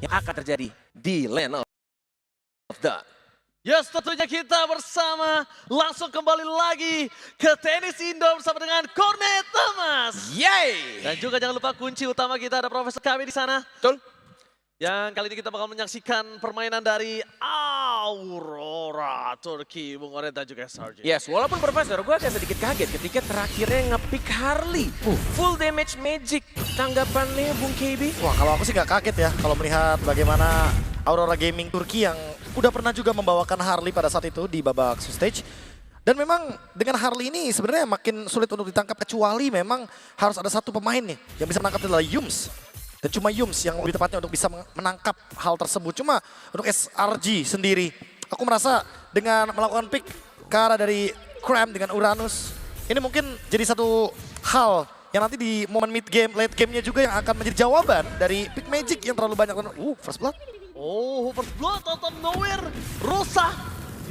yang akan terjadi di Land of Dawn. Yes, tentunya kita bersama langsung kembali lagi ke tenis indoor bersama dengan Cornet Thomas. Yeay! Dan juga jangan lupa kunci utama kita ada Profesor kami di sana. Betul. Yang kali ini kita bakal menyaksikan permainan dari Aurora Turki, Bung Cornet dan juga Sarji. Yes, walaupun Profesor, gue agak sedikit kaget ketika terakhirnya nge-pick Harley. Full damage magic. Tanggapannya Bung KB? Wah, kalau aku sih nggak kaget ya kalau melihat bagaimana Aurora Gaming Turki yang udah pernah juga membawakan Harley pada saat itu di babak stage. Dan memang dengan Harley ini sebenarnya makin sulit untuk ditangkap kecuali memang harus ada satu pemain nih yang bisa menangkap adalah Yums. Dan cuma Yums yang lebih tepatnya untuk bisa menangkap hal tersebut. Cuma untuk SRG sendiri, aku merasa dengan melakukan pick ke arah dari Cram dengan Uranus, ini mungkin jadi satu hal yang nanti di momen mid game, late game-nya juga yang akan menjadi jawaban dari pick magic yang terlalu banyak. First blood. Oh, first blood out of nowhere. Rosa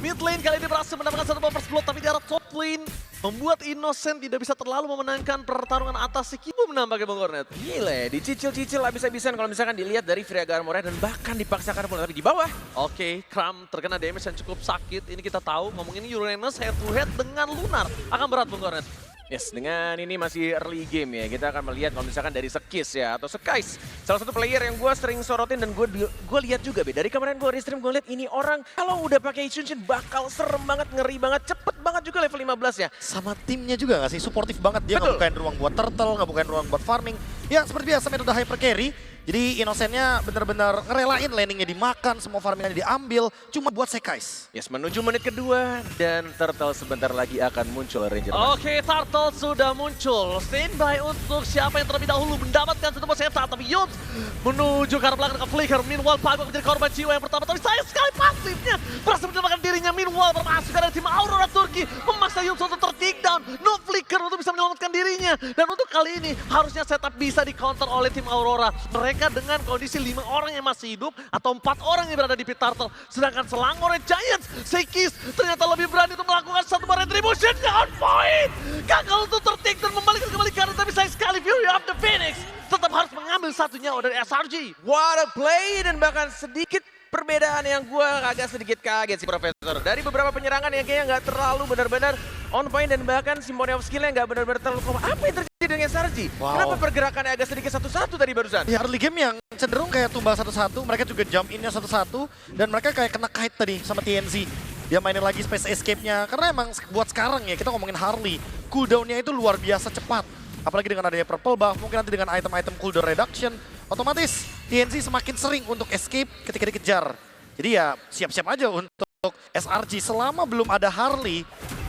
mid lane kali ini berhasil mendapatkan satu first blood, tapi di arah top lane membuat Innocent tidak bisa terlalu memenangkan pertarungan atas si Kibu menambahnya Bang Cornet. Gila, dicicil-cicil habis-habisan kalau misalkan dilihat dari Friaga Armornya dan bahkan dipaksakan pula, tapi di bawah. Oke, Cram terkena damage yang cukup sakit. Ini kita tahu, ngomongin Uranus head to head dengan Lunar. Akan berat Bang Cornet. Yes, dengan ini masih early game ya, kita akan melihat kalau misalkan dari Sekis ya, atau Sekais. Salah satu player yang gue sering sorotin dan gue lihat juga, Be. Dari kemarin gue restream, gue lihat ini orang kalau udah pakai Isunshin bakal serem banget, ngeri banget, cepet banget juga level 15 ya. Sama timnya juga gak sih? Suportif banget dia, ngebukain ruang buat turtle, ngebukain ruang buat farming. Ya seperti biasa metode hyper carry. Jadi Innocent-nya benar-benar ngerelain landingnya dimakan, semua farmingnya diambil, cuma buat Sekais. Yes, menuju menit kedua dan Turtle sebentar lagi akan muncul Ranger. Oke, Turtle sudah muncul. Standby untuk siapa yang terlebih dahulu mendapatkan satu senjata. Tapi Yums menuju ke arah belakang ke Flicker. Meanwhile, Pago menjadi korban jiwa yang pertama. Tapi sayang sekali pasifnya berhasil menyelamatkan dirinya. Meanwhile, bermasuk dari tim Aurora Turki memaksa Yums untuk ter-take down. No Flicker untuk bisa menyelamatkan dirinya. Dan untuk kali ini harusnya setup bisa di-counter oleh tim Aurora. Mereka dengan kondisi 5 orang yang masih hidup atau 4 orang yang berada di pit turtle. Sedangkan Selangor Giants, Sekis ternyata lebih berani untuk melakukan satu retribution on point. Gagal untuk tertik dan membalikkan kembali kanan, tapi sayang sekali Fury of the Phoenix tetap harus mengambil satunya dari SRG. What a play, dan bahkan sedikit perbedaan yang gue agak sedikit kaget sih Profesor. Dari beberapa penyerangan yang kayaknya nggak terlalu benar-benar on point dan bahkan Symphony of Skill-nya nggak benar-benar terlalu kompak. Apa yang terjadi dengan SRG? Kenapa pergerakannya agak sedikit satu-satu tadi barusan? Di early game yang cenderung kayak tumbal satu-satu, mereka juga jump in-nya satu-satu, dan mereka kayak kena kite tadi sama TNZ. Dia mainin lagi space escape-nya, karena emang buat sekarang ya, kita ngomongin Harley, cooldown-nya itu luar biasa cepat. Apalagi dengan adanya purple buff, mungkin nanti dengan item-item cooldown reduction, otomatis TNZ semakin sering untuk escape ketika dikejar. Jadi ya siap-siap aja untuk SRG selama belum ada Harley.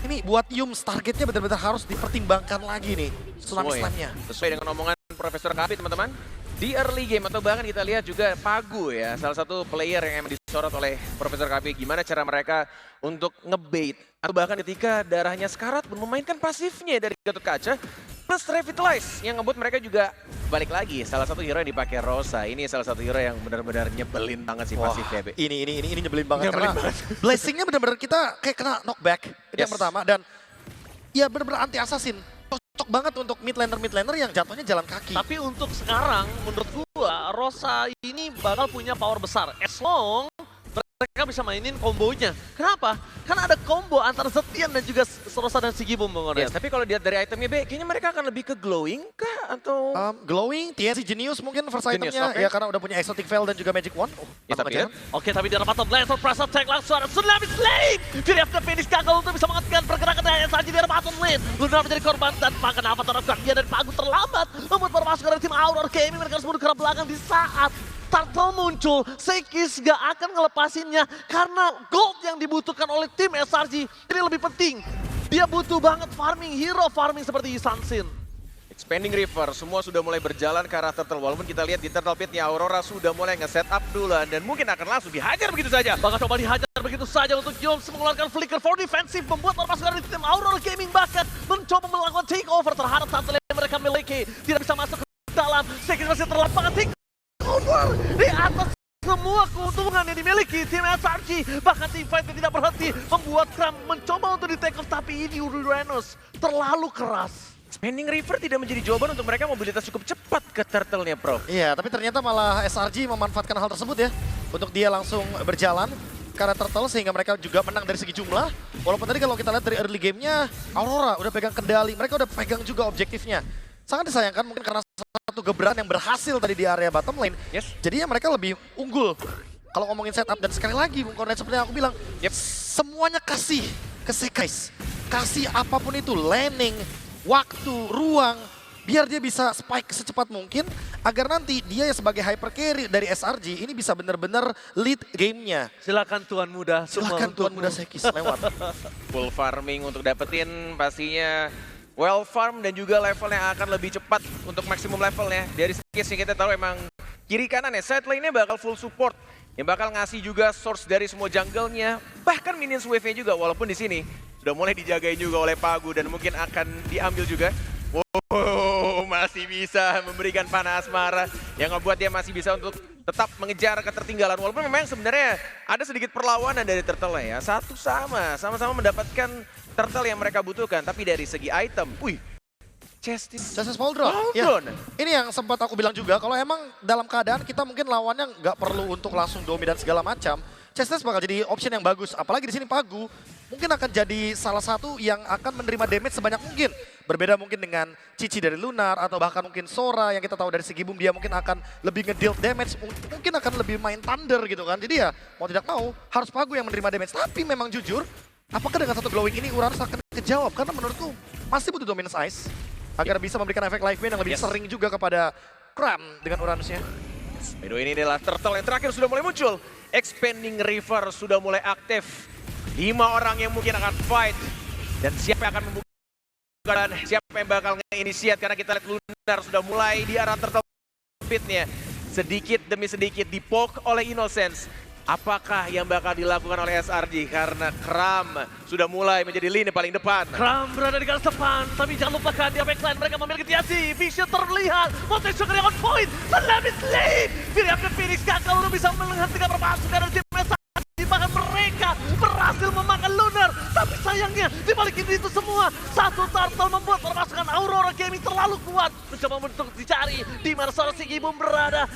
Ini buat Yums targetnya benar-benar harus dipertimbangkan lagi nih tsunami slam-nya. Sesuai dengan omongan Profesor Kapi teman-teman. Di early game atau bahkan kita lihat juga Pagu ya, salah satu player yang emang disorot oleh Profesor Kapi. Gimana cara mereka untuk ngebait atau bahkan ketika darahnya sekarat pun memainkan pasifnya dari Gatot Kaca. Plus Revitalize yang ngebut mereka juga balik lagi. Salah satu hero yang dipakai Rosa. Ini salah satu hero yang benar-benar nyebelin banget sih pasifnya. Ini nyebelin banget. Nyebelin karena banget. Blessing-nya benar-benar kita kayak kena knockback. Itu yang Yes. pertama. Dan ya benar-benar anti assassin. Cocok banget untuk mid laner yang jatuhnya jalan kaki. Tapi untuk sekarang menurut gua Rosa ini bakal punya power besar. As long mereka bisa mainin kombonya. Kenapa? Karena ada combo antara Zetian dan juga Rosa dan Sigibum Bang Cornet. Yes, tapi kalau dilihat dari itemnya B, kayaknya mereka akan lebih ke glowing kah atau... Glowing, TNC Genius mungkin first Genius, itemnya. okay. Ya karena udah punya Exotic Veil dan juga Magic Wand. Ya, tapi ya. Oke, tapi di arah bottom lane, press attack langsung ada Tsunami Slave. Fury of the Phoenix gagal untuk bisa menghentikan pergerakan dari SRG di arah bottom lane. Lunar menjadi korban dan bahkan apa terhadap dia dan Pagu terlambat. Membuat baru masuk dari tim Aurora Gaming, mereka harus mundur ke arah belakang di saat Turtle muncul. Sekis gak akan ngelepasinnya karena gold yang dibutuhkan oleh tim SRG ini lebih penting. Dia butuh banget farming, hero farming seperti Sansin. Expanding River, semua sudah mulai berjalan ke arah Turtle. Walaupun kita lihat di Turtle Pit-nya Aurora sudah mulai nge-set up duluan. Dan mungkin akan langsung dihajar begitu saja. Bakal coba dihajar begitu saja untuk Yums mengeluarkan flicker for defensive. Membuat permasalahan dari tim Aurora Gaming bahkan mencoba melakukan takeover terhadap Turtle yang mereka miliki. Tidak bisa masuk ke dalam, Sekis masih terlambat takeover di atas semua keuntungan yang dimiliki tim SRG. Bahkan tim fight yang tidak berhenti membuat Cram mencoba untuk di take off. Tapi ini Uranus terlalu keras. Expanding River tidak menjadi jawaban untuk mereka mobilitas cukup cepat ke turtle-nya, Prof. Iya, tapi ternyata malah SRG memanfaatkan hal tersebut ya. Untuk dia langsung berjalan ke arah turtle sehingga mereka juga menang dari segi jumlah. Walaupun tadi kalau kita lihat dari early game-nya, Aurora udah pegang kendali, mereka udah pegang juga objektifnya. Sangat disayangkan mungkin karena satu gebrakan yang berhasil tadi di area bottom lane. Yes. Jadinya mereka lebih unggul. Kalau ngomongin setup dan sekali lagi Bung Kornet seperti yang aku bilang, semuanya kasih ke Sekais. Kasih apapun itu, laning, waktu, ruang, biar dia bisa spike secepat mungkin agar nanti dia yang sebagai hyper carry dari SRG ini bisa benar-benar lead gamenya. Silakan Tuan Muda. Silahkan Tuan Muda Sekis lewat. Full farming untuk dapetin pastinya well farm dan juga levelnya akan lebih cepat untuk maksimum levelnya. Dari case yang kita tahu emang kiri kanan ya, side lane-nya bakal full support. Yang bakal ngasih juga source dari semua jungle-nya, bahkan minions wave-nya juga, walaupun di sini sudah mulai dijagain juga oleh Pagu dan mungkin akan diambil juga. Wow, masih bisa memberikan panah asmara yang ngebuat dia masih bisa untuk tetap mengejar ketertinggalan. Walaupun memang sebenarnya ada sedikit perlawanan dari turtle ya. Sama-sama mendapatkan turtle yang mereka butuhkan. Tapi dari segi item, Chestis Pauldron. Pauldron. Ya, ini yang sempat aku bilang juga, kalau emang dalam keadaan kita mungkin lawannya nggak perlu untuk langsung dominan segala macam, Chestis bakal jadi option yang bagus. Apalagi di sini Pagu mungkin akan jadi salah satu yang akan menerima damage sebanyak mungkin. Berbeda mungkin dengan Cici dari Lunar atau bahkan mungkin Sora yang kita tahu dari segi boom dia mungkin akan lebih ngedeal damage, mungkin akan lebih main Thunder gitu kan. Jadi ya mau tidak mau harus Pagu yang menerima damage. Tapi memang jujur, apakah dengan satu glowing ini Uranus akan kejawab? Karena menurutku masih butuh dominance ice agar bisa memberikan efek life ban yang lebih sering juga kepada Kram dengan Uranusnya. By the way, ini adalah turtle yang terakhir sudah mulai muncul. Expanding River sudah mulai aktif. 5 orang yang mungkin akan fight. Dan siapa yang akan membuka dan siapa yang bakal nge-initiate. Karena kita lihat Lunar sudah mulai di arah turtle pitnya. Sedikit demi sedikit dipoke oleh Innocence. Apakah yang bakal dilakukan oleh SRG? Karena Kram sudah mulai menjadi lini paling depan. Kram berada di garis depan, tapi jangan lupakan di backline mereka memiliki TNC. Vision terlihat, Monte Sugar on point, Salamis lead. Miriam the Phoenix gagal untuk bisa menghentikan permasukan dari tim SRG. Bahkan mereka berhasil memakan Lunar. Tapi sayangnya dibalik itu semua, satu turtle membuat permasukan Aurora Gaming terlalu kuat. Mencoba untuk dicari di mana seorang si Gibum berada.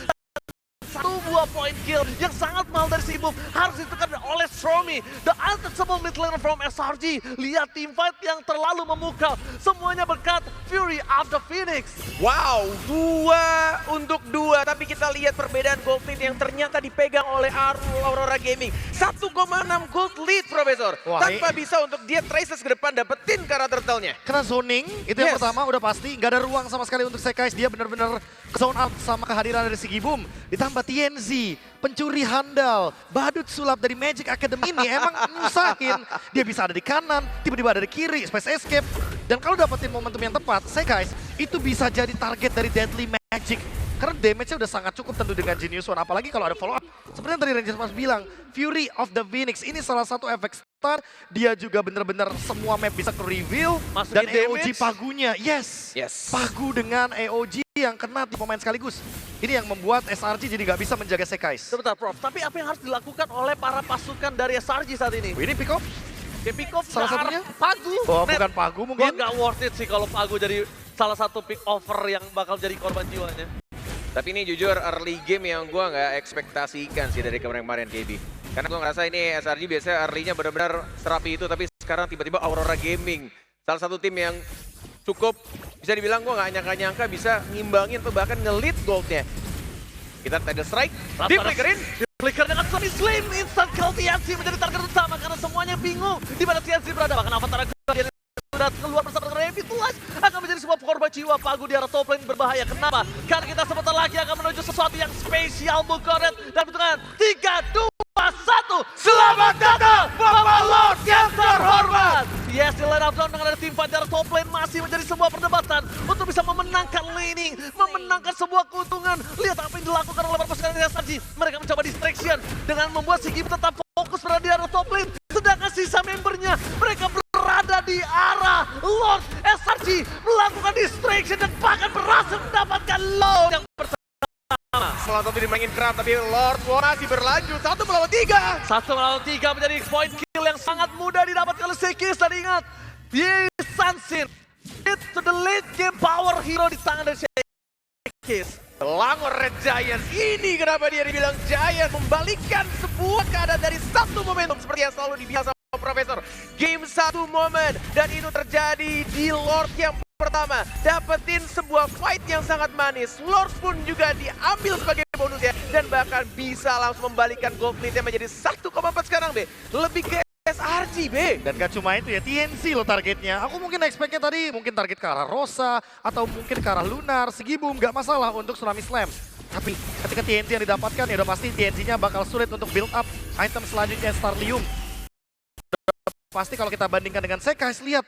Satu buah point kill yang sangat mahal dari si Boom harus ditekan oleh Stromy. The untouchable mid laner from SRG. Lihat team fight yang terlalu memukau. Semuanya berkat Fury of the Phoenix. Wow, 2 untuk 2. Tapi kita lihat perbedaan gold lead yang ternyata dipegang oleh Aurora Gaming. 1,6 gold lead, Profesor. Wah, Tanpa bisa untuk dia traces ke depan dapetin karakter turtle-nya. Kena zoning, itu yang pertama udah pasti. Nggak ada ruang sama sekali untuk Sekais. Dia benar-benar zone out sama kehadiran dari Sigi Boom. Ditambah TNZ, pencuri handal, badut sulap dari Magic Academy ini emang nyusahin. Dia bisa ada di kanan, tiba-tiba ada di kiri, space escape. Dan kalau dapetin momentum yang tepat, Sekais itu bisa jadi target dari Deadly Magic. Karena damage-nya udah sangat cukup tentu dengan Genius One. Apalagi kalau ada follow up. Seperti yang tadi Rangers Mas bilang, Fury of the Phoenix ini salah satu efek star. Dia juga benar-benar semua map bisa ke-reveal. Dan AOG Pagunya, yes. Pagu dengan AOG yang kena di pemain sekaligus. Ini yang membuat SRG jadi nggak bisa menjaga Sekais. Sebentar Prof, tapi apa yang harus dilakukan oleh para pasukan dari SRG saat ini? Ini pick off. Pick off salah satunya Pagu. Oh, bukan Pagu mungkin. Gua nggak worth it sih kalau Pagu jadi salah satu pick over yang bakal jadi korban jiwanya. Tapi ini jujur early game yang gue nggak ekspektasikan sih dari kemarin-kemarin KB. Karena gue ngerasa ini SRG biasanya early-nya benar-benar serapi itu, tapi sekarang tiba-tiba Aurora Gaming. Salah satu tim yang cukup bisa dibilang gue nggak nyangka-nyangka bisa ngimbangin atau bahkan nge-lead gold-nya. Kita tidal strike, di-flickerin. Flicker dengan Sony Slim, instant kill TNC menjadi target utama karena semuanya bingung di mana TNC berada. Bahkan Avatar sudah keluar bersama dengan Revitalize akan menjadi sebuah korban jiwa. Pagu di arah top lane berbahaya. Kenapa? Karena kita sebentar lagi akan menuju sesuatu yang spesial, Bung Kornet. Dan bentukan 3, 2, 1. Selamat datang Bapak Lord yang terhormat. Yes, di line up down dengan ada tim fight di arah top lane masih menjadi sebuah perdebatan untuk bisa memenangkan laning, memenangkan sebuah keuntungan. Lihat apa yang dilakukan oleh para pasukan SRG. Mereka mencoba distraction dengan membuat si Gib tetap fokus berada di arah top lane. Sedangkan sisa membernya mereka berada di arah Lord. SRG melakukan distraction dan bahkan berhasil mendapatkan Lord yang pertama. Salah satu dimainin Kram, tapi Lord masih berlanjut. 1 melawan 3. 1 melawan 3 menjadi point kill yang sangat mudah didapatkan oleh Sekis. Dan ingat, di Sansin to the late game power hero di tangan dari Shakis. Selangor Red Giants, ini kenapa dia dibilang Giant, membalikkan sebuah keadaan dari satu momentum seperti yang selalu dibilang sama Profesor. Game satu momen, dan itu terjadi di Lord yang pertama. Dapetin sebuah fight yang sangat manis, Lord pun juga diambil sebagai bonusnya, dan bahkan bisa langsung membalikkan gold lead-nya menjadi 1,4 sekarang, B. Lebih ke SRG, B. Dan gak cuma itu ya, TNC loh targetnya. Aku mungkin expect-nya tadi mungkin target ke arah Rosa, atau mungkin ke arah Lunar, Segibum, gak masalah untuk Tsunami Slam. Tapi ketika TNC yang didapatkan ya udah pasti TNC-nya bakal sulit untuk build up item selanjutnya Starlium. Pasti kalau kita bandingkan dengan Sekais, lihat.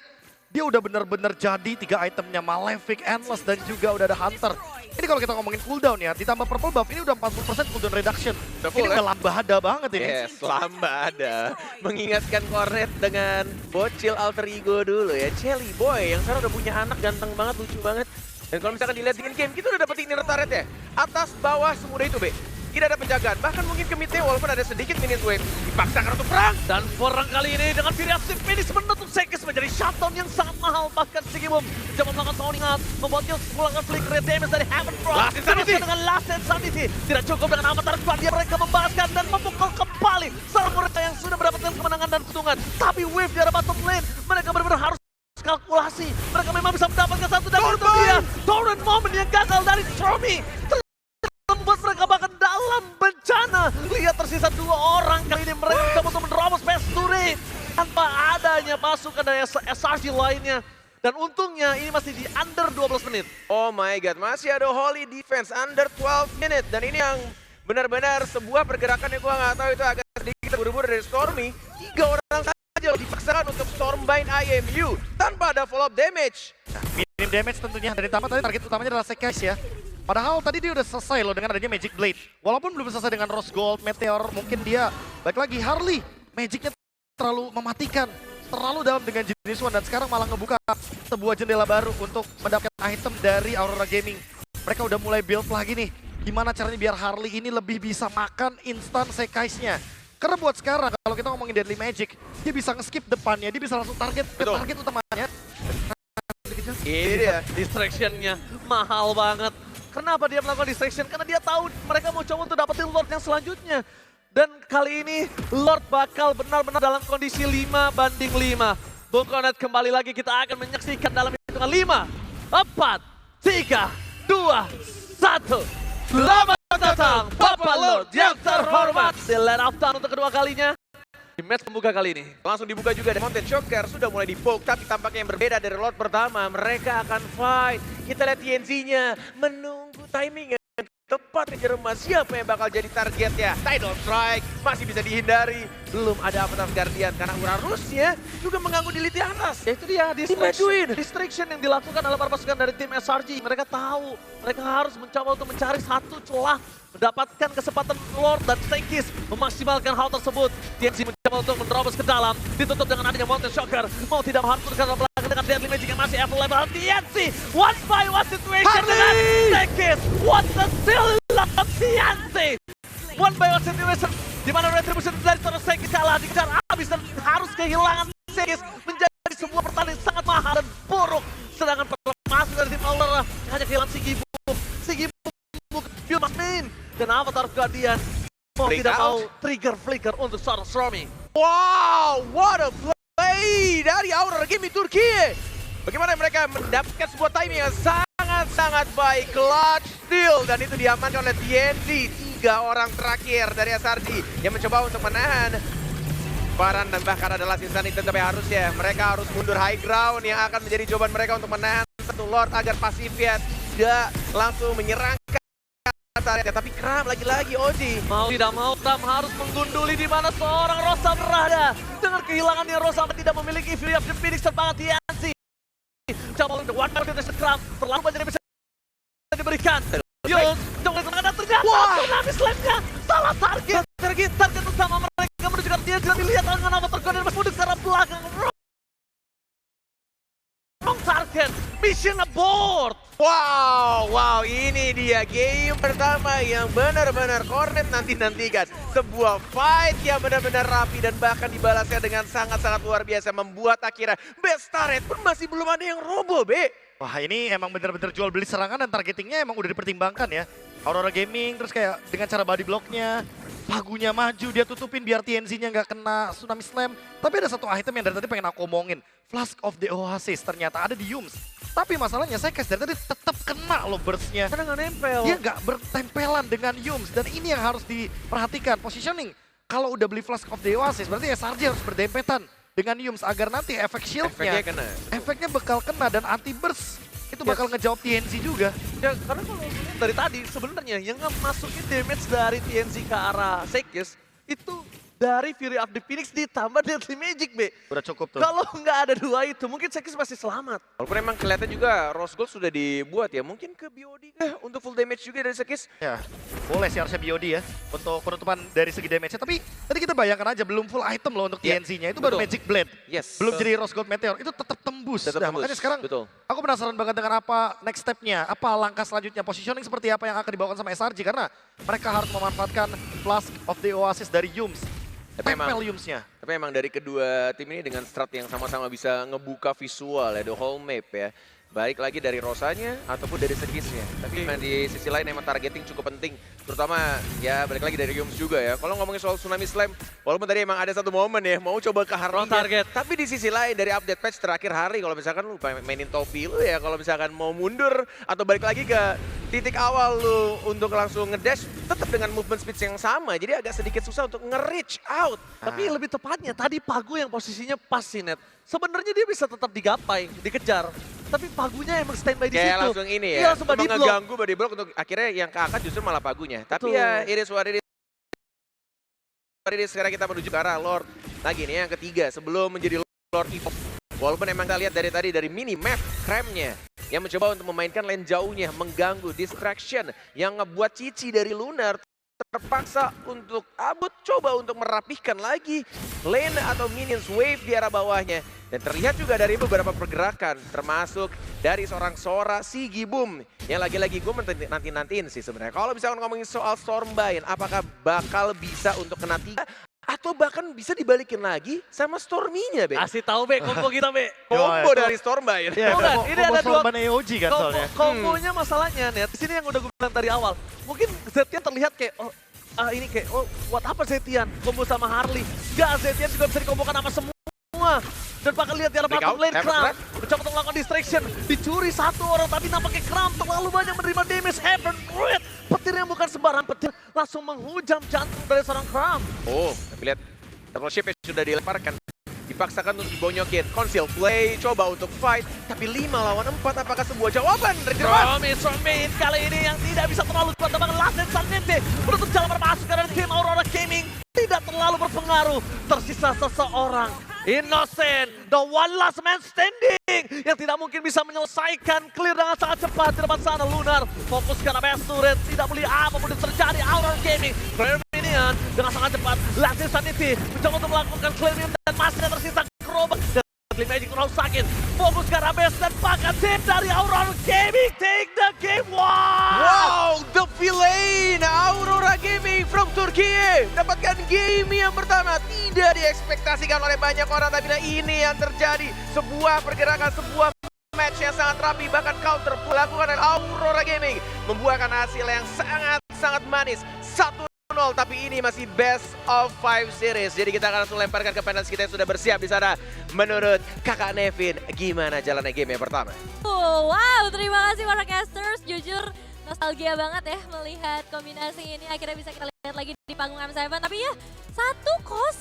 Dia udah bener-bener jadi 3 itemnya, Malefic, Endless, dan juga udah ada Hunter. Ini kalau kita ngomongin cooldown ya, ditambah purple buff, ini udah 40% cooldown reduction. Full, ini udah lambada banget ini. Yes, lambada. Mengingatkan Cornet dengan bocil alter ego dulu ya. Chelly Boy yang sekarang udah punya anak, ganteng banget, lucu banget. Dan kalau misalkan dilihat di game, kita udah dapetin inner turret ya. Atas, bawah, semudah itu, B. Tidak ada penjagaan, bahkan mungkin ke mid-nya walaupun ada sedikit minute wave. Dipaksakan untuk perang. Dan perang kali ini dengan Furious finish menutup Sekis menjadi shutdown yang sangat mahal. Bahkan Segibum mencoba melakukan sounding out, membuat Yos pulangkan flicker damage dari Heaven Frost. Last Insanity. Dengan Last Insanity. Tidak cukup dengan Avatar Squad, dia mereka membalaskan dan memukul kembali seorang mereka yang sudah mendapatkan kemenangan dan keuntungan. Tapi wave di arah bottom lane, mereka benar-benar harus kalkulasi. Mereka memang bisa mendapatkan satu dan itu dia. Torrent moment yang gagal dari Stormy. Membuat mereka bahkan dalam bencana. Lihat tersisa 2 orang kali ini, mereka mencoba untuk menerobos Pesturi tanpa adanya pasukan dari SRG lainnya. Dan untungnya ini masih di under 12 menit. Oh my god, masih ada Holy Defense under 12 minute. Dan ini yang benar-benar sebuah pergerakan yang gua nggak tahu, itu agak sedikit buru-buru dari Stormy. 3 orang saja dipaksakan untuk Stormbind IMU tanpa ada follow up damage. Nah, minim damage tentunya, dan ditambah tadi target utamanya adalah Sekais ya. Padahal tadi dia udah selesai loh dengan adanya Magic Blade. Walaupun belum selesai dengan Rose Gold, Meteor, mungkin dia balik lagi. Harley, Magicnya terlalu mematikan, terlalu dalam dengan jenis one, dan sekarang malah ngebuka sebuah jendela baru untuk mendapatkan item dari Aurora Gaming. Mereka udah mulai build lagi nih, gimana caranya biar Harley ini lebih bisa makan instan Sekaisnya. Karena buat sekarang, kalau kita ngomongin Deadly Magic, dia bisa nge-skip depannya, dia bisa langsung target ke target utamanya. Ini dia. Distraction-nya mahal banget. Kenapa dia melakukan distraction? Karena dia tahu mereka mau coba untuk dapetin Lord yang selanjutnya. Dan kali ini Lord bakal benar-benar dalam kondisi 5-5. Bung Cornet kembali lagi, kita akan menyaksikan dalam hitungan 5, 4, 3, 2, 1. Selamat datang Bapak Lord yang terhormat di Land of Town untuk kedua kalinya. Di match pembuka kali ini. Langsung dibuka juga dari Mountain Shocker, sudah mulai di-poke, tapi tampaknya yang berbeda dari Lord pertama. Mereka akan fight. Kita lihat TNC-nya menunggu timing yang tepat di Jerman. Siapa yang bakal jadi targetnya? Tidal Strike masih bisa dihindari. Belum ada Avatar Guardian karena Urarusnya juga mengganggu di lini atas. Ya itu dia, distraction yang dilakukan oleh para pasukan dari tim SRG. Mereka tahu, mereka harus mencoba untuk mencari satu celah, mendapatkan kesempatan Lord dan Sekis memaksimalkan hal tersebut. TNC mencoba untuk menerobos ke dalam, ditutup dengan adanya Mountain Shocker. Mau tidak harus turunkan belakang dengan Deadly Magic yang masih available. TNC, one by one situation dengan Sekis. What the still of TNC. One by one situation, di mana retribution dari seorang Sekis kalah, dikejar habis dan harus kehilangan Sekis, menjadi sebuah pertandingan sangat mahal dan buruk. Sedangkan permasuk dari tim Aurora hanya kehilangan Segibum, Bill Masmin, dan Avatar Guardian mau tidak mau trigger flicker untuk seorang Stormy. Wow, what a play dari Aurora Gaming Turki. Bagaimana mereka mendapatkan sebuah timing yang sangat baik, clutch steal, dan itu diamankan oleh TNC. 3 orang terakhir dari SRG yang mencoba untuk menahan Baran, dan bahkan adalah Insanity, tapi harusnya mereka harus mundur high ground yang akan menjadi jawaban mereka untuk menahan satu Lord agar pasifnya tidak langsung menyerang. Tapi Kram lagi-lagi Oji. Mau tidak mau Kram harus menggunduli di mana seorang Rosa berada. Dengan kehilangannya Rosa tidak memiliki Fury of the Phoenix serbangan TNC. Coba untuk one more dari Kram, terlalu banyak yang bisa diberikan. Yus, coba dan ternyata Tsunami Slam-nya salah target. Target utama mereka menuju ke dia, tidak dilihat dengan Avatar Guardian mundur ke arah belakang. Wrong target. mission abort. Wow, ini dia game pertama yang benar-benar Cornet nanti-nantikan. Sebuah fight yang benar-benar rapi dan bahkan dibalasnya dengan sangat-sangat luar biasa. Membuat akhirnya best turret pun masih belum ada yang roboh, Be. Wah ini emang bener-bener jual beli serangan dan targetingnya emang udah dipertimbangkan ya. Aurora Gaming terus kayak dengan cara body blocknya, pagunya maju, dia tutupin biar TNZ-nya nggak kena Tsunami Slam. Tapi ada satu item yang dari tadi pengen aku omongin. Flask of the Oasis ternyata ada di Yums. Tapi masalahnya saya dari tadi tetap kena loh burst-nya. Karena nggak nempel. Dia nggak bertempelan dengan Yums dan ini yang harus diperhatikan. Positioning, kalau udah beli Flask of the Oasis berarti SRJ harus berdempetan dengan Yums agar nanti efek shieldnya, efeknya bakal kena dan anti burst itu bakal ngejawab TNZ juga. Ya, karena kalau lihat dari tadi sebenarnya yang masukin damage dari TNZ ke arah Sekis itu dari Fury of the Phoenix ditambah Deadly Magic, Be. Udah cukup tuh. Kalau nggak ada dua itu, mungkin Sekis masih selamat. Walaupun emang kelihatan juga Rose Gold sudah dibuat ya. Mungkin ke BOD kah untuk full damage juga dari Sekis? Ya, boleh sih harusnya BOD ya untuk penutupan dari segi damage-nya. Tapi tadi kita bayangkan aja belum full item loh untuk TNZ-nya. Itu baru betul. Magic Blade. Yes. Belum jadi Rose Gold Meteor. Itu tetap tembus. Tetap tembus, Makanya sekarang betul. aku penasaran banget dengan apa next step-nya. Apa langkah selanjutnya. Positioning seperti apa yang akan dibawakan sama SRG. Karena mereka harus memanfaatkan Flask of the Oasis dari Yums. Tempel Yums-nya. Tapi emang dari kedua tim ini dengan strat yang sama-sama bisa ngebuka visual ya, the whole map ya. Baik lagi dari Rosanya ataupun dari Sekisnya. Tapi memang di sisi lain emang targeting cukup penting. Terutama ya balik lagi dari Yums juga ya. Kalau ngomongin soal Tsunami Slam, walaupun tadi emang ada satu momen ya, mau coba ke Harley target. Tapi di sisi lain dari update patch terakhir hari, kalau misalkan lu mainin topi lu ya, kalau misalkan mau mundur atau balik lagi ke titik awal lu untuk langsung ngedash, tetap dengan movement speed yang sama. Jadi agak sedikit susah untuk nge-reach out. Tapi lebih tepatnya tadi Pagu yang posisinya pas sih, Net. Sebenarnya dia bisa tetap digapai, dikejar. Tapi Pagunya emang standby di situ. Kayak langsung ini Iya, ya, langsung body block. ngeganggu body block untuk akhirnya yang keangkat justru malah Pagunya. Tapi Betul. ya iris what it is. Sekarang kita menuju ke arah Lord. Lagi nih yang ketiga sebelum menjadi Lord Evo. Walaupun emang kita lihat dari tadi dari mini map Kremnya yang mencoba untuk memainkan lane jauhnya, mengganggu, distraction yang ngebuat Cici dari Lunar terpaksa untuk Abut coba untuk merapihkan lagi lane atau minions wave di arah bawahnya. Dan terlihat juga dari beberapa pergerakan termasuk dari seorang Sora Sigi Boom yang lagi-lagi gue nanti-nantiin sih sebenarnya. Kalau misalkan ngomongin soal Stormbind, apakah bakal bisa untuk kena 3 atau bahkan bisa dibalikin lagi sama Stormy-nya, Be? Kasih tahu, Be, combo kita, Be. Combo dari Stormbind. Ya, Bukan, ini ada dua EOG kan soalnya. kombonya masalahnya, Net. Di sini yang udah gue bilang dari awal. Mungkin Zetian terlihat kayak ini kayak buat apa Zetian combo sama Harley? Gak, Zetian juga bisa dikombokan sama semua. Dan bakal lihat di arah belakang lane Kram. Mencoba untuk melakukan distraction. Dicuri satu orang tapi nampaknya Kram terlalu banyak menerima damage. Heaven Red. Petir yang bukan sembarang petir. Langsung menghujam jantung dari seorang Kram. Oh, tapi lihat turtle ship sudah dilemparkan. Dipaksakan untuk dibonyokin. Conceal play, coba untuk fight. Tapi 5 lawan 4, apakah sebuah jawaban dari Jerman? Strongman kali ini yang tidak bisa terlalu kuat. Tebakan Last Dance Sanente menutup jalan bermasuk dari tim Aurora Gaming. Tidak terlalu berpengaruh. Tersisa seseorang. Innocent, the one last man standing yang tidak mungkin bisa menyelesaikan clear dengan sangat cepat di depan sana. Lunar fokus ke arah best turret, tidak boleh apapun yang terjadi. Aurora Gaming clear minion dengan sangat cepat. Last Insanity mencoba untuk melakukan clear minion dan masih tersisa Krobak. Deadly Magic sakit, fokus ke arah best dan pakai tip dari Aurora Gaming. Take the game, Wow, the villain Aurora Gaming from Turkiye dapatkan game yang pertama, tidak diekspektasikan oleh banyak orang, tapi nah ini yang terjadi, sebuah pergerakan, sebuah match yang sangat rapi, bahkan counter dilakukan oleh Aurora Gaming membuahkan hasil yang sangat manis 1-0, tapi ini masih best of 5 series. Jadi kita akan langsung lemparkan ke fans kita yang sudah bersiap di sana. Menurut Kakak Nevin, gimana jalannya game yang pertama? Wow, terima kasih para casters. Jujur nostalgia banget ya melihat kombinasi ini. Akhirnya bisa kita lihat lagi di panggung M7. Tapi ya 1-0